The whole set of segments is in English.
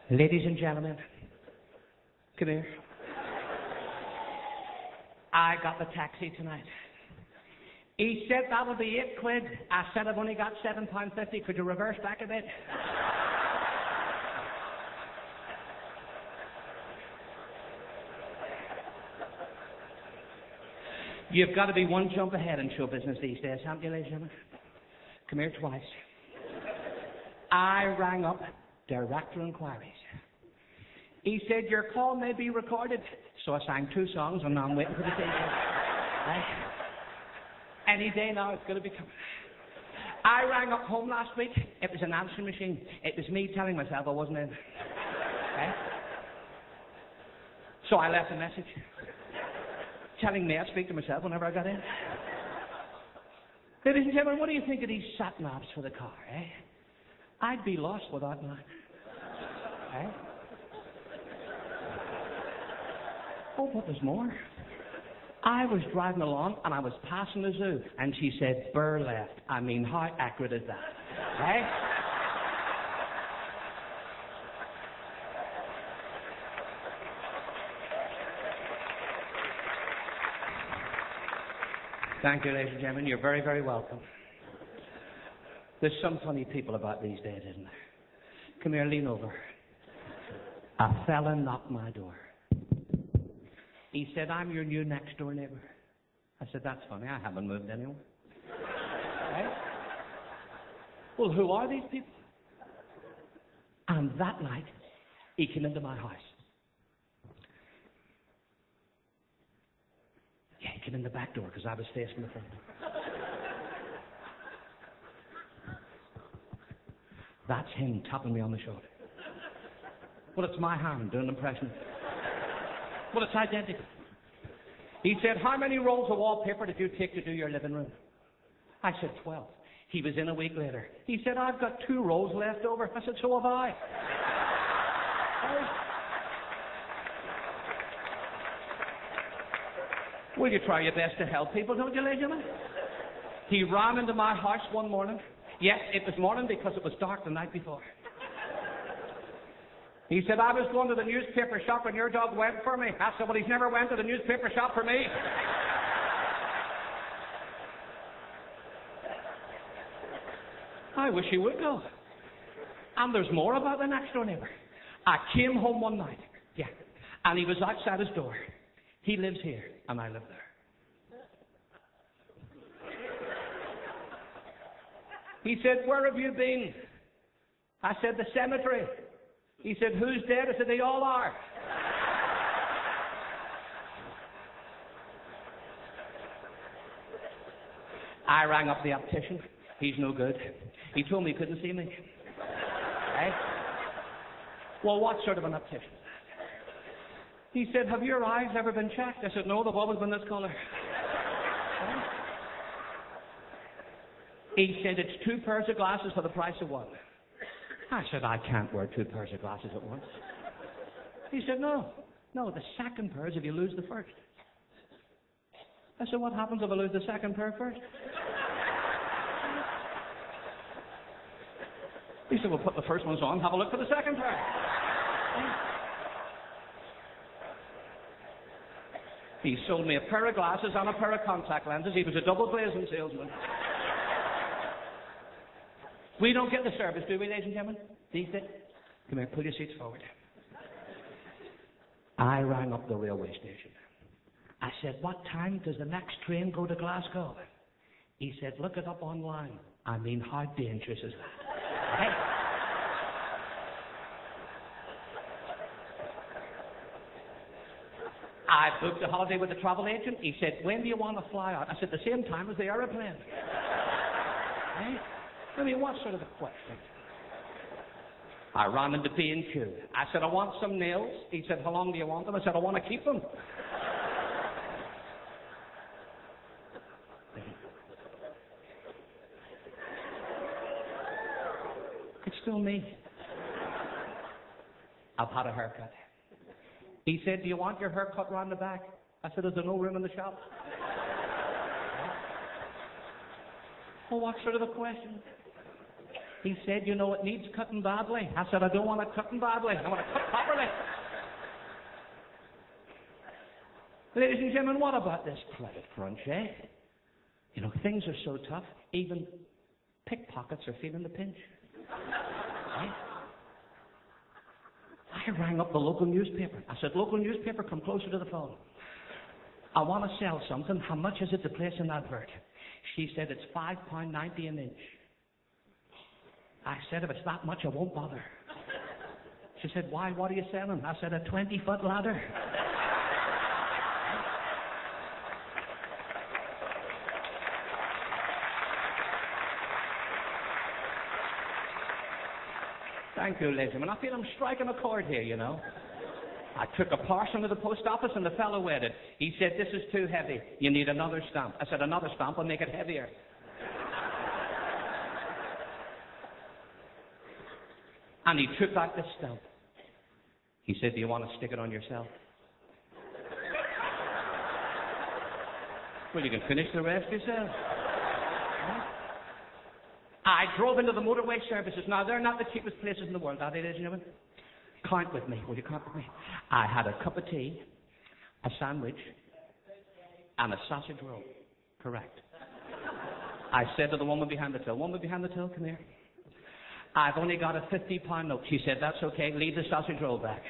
Ladies and gentlemen, come here. I got the taxi tonight. He said that would be £8. I said I've only got £7.50. Could you reverse back a bit? You've got to be one jump ahead in show business these days, haven't you, ladies and gentlemen? Come here twice. I rang up Director Inquiries. He said, your call may be recorded. So I sang 2 songs and now I'm waiting for the day. Right? Any day now it's going to be coming. I rang up home last week. It was an answering machine. It was me telling myself I wasn't in. Right? So I left a message telling me I'd speak to myself whenever I got in. Ladies and gentlemen, what do you think of these sat-navs for the car, eh? I'd be lost without mine. Eh? Oh, but there's more. I was driving along and I was passing the zoo and she said, Burr left. I mean, how accurate is that? Right? Thank you, ladies and gentlemen. You're very, very welcome. There's some funny people about these days, isn't there? Come here, lean over. A fella knocked my door. He said, I'm your new next door neighbour. I said, that's funny, I haven't moved anywhere. Right? Well, who are these people? And that night, he came into my house. Yeah, he came in the back door because I was facing the front. That's him tapping me on the shoulder. Well, it's my hand doing an impression. Well, it's identical. He said, how many rolls of wallpaper did you take to do your living room? I said, 12. He was in a week later. He said, I've got 2 rolls left over. I said, so have I. Will you try your best to help people, don't you, ladies and gentlemen? He ran into my house one morning. Yes, it was morning because it was dark the night before. He said, I was going to the newspaper shop and your dog went for me. I said, well, he's never went to the newspaper shop for me. I wish he would go. And there's more about the next door neighbour. I came home one night, yeah, and he was outside his door. He lives here, and I live there. He said, where have you been? I said, the cemetery. He said, who's dead? I said, they all are. I rang up the optician. He's no good. He told me he couldn't see me. Right? Well, what sort of an optician? He said, have your eyes ever been checked? I said, no, they've always been this colour. Right? He said, it's 2 pairs of glasses for the price of 1. I said, I can't wear 2 pairs of glasses at once. He said, no, the second pair is if you lose the first. I said, what happens if I lose the second pair first? He said, well, put the first ones on, have a look for the second pair. He sold me a pair of glasses and a pair of contact lenses. He was a double glazing salesman. We don't get the service, do we, ladies and gentlemen? These days? Come here, pull your seats forward. I rang up the railway station. I said, what time does the next train go to Glasgow? He said, look it up online. I mean, how dangerous is that? Hey. I booked a holiday with a travel agent. He said, when do you want to fly out? I said, the same time as the aeroplane. Hey. I mean, what sort of a question? I ran into B&Q. I said, I want some nails. He said, how long do you want them? I said, I want to keep them. It's still me. I've had a haircut. He said, do you want your haircut round the back? I said, is there no room in the shop? Well, what sort of a question? He said, you know, it needs cutting badly. I said, I don't want it cutting badly. I want it cut properly. Ladies and gentlemen, what about this credit crunch, eh? You know, things are so tough, even pickpockets are feeling the pinch. Eh? I rang up the local newspaper. I said, local newspaper, come closer to the phone. I want to sell something. How much is it to place an advert? She said, it's £5.90 an inch. I said, if it's that much, I won't bother. She said, why? What are you selling? I said, a 20-foot ladder. Thank you, ladies and gentlemen. I feel I'm striking a chord here, you know. I took a parcel to the post office and the fellow read it. He said, this is too heavy. You need another stamp. I said, another stamp will make it heavier. And he took out the stamp. He said, do you want to stick it on yourself? Well, you can finish the rest yourself. I drove into the motorway services. Now, they're not the cheapest places in the world, are they, ladies and gentlemen? Count with me. Will you count with me? I had a cup of tea, a sandwich, and a sausage roll. Correct. I said to the woman behind the till, come here. I've only got a £50 note. She said, that's okay. Leave the sausage roll back.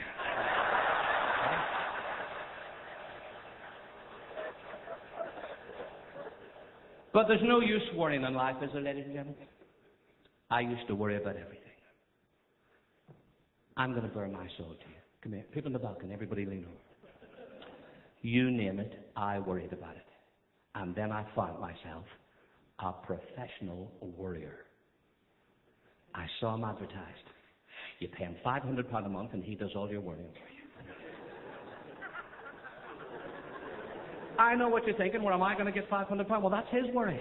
But there's no use worrying in life, is there, ladies and gentlemen? I used to worry about everything. I'm going to bare my soul to you. Come here. People in the balcony, everybody lean over. You name it, I worried about it. And then I found myself a professional worrier. I saw him advertised. You pay him £500 a month and he does all your worrying for you. I know what you're thinking. Where am I going to get £500? Well, that's his worry.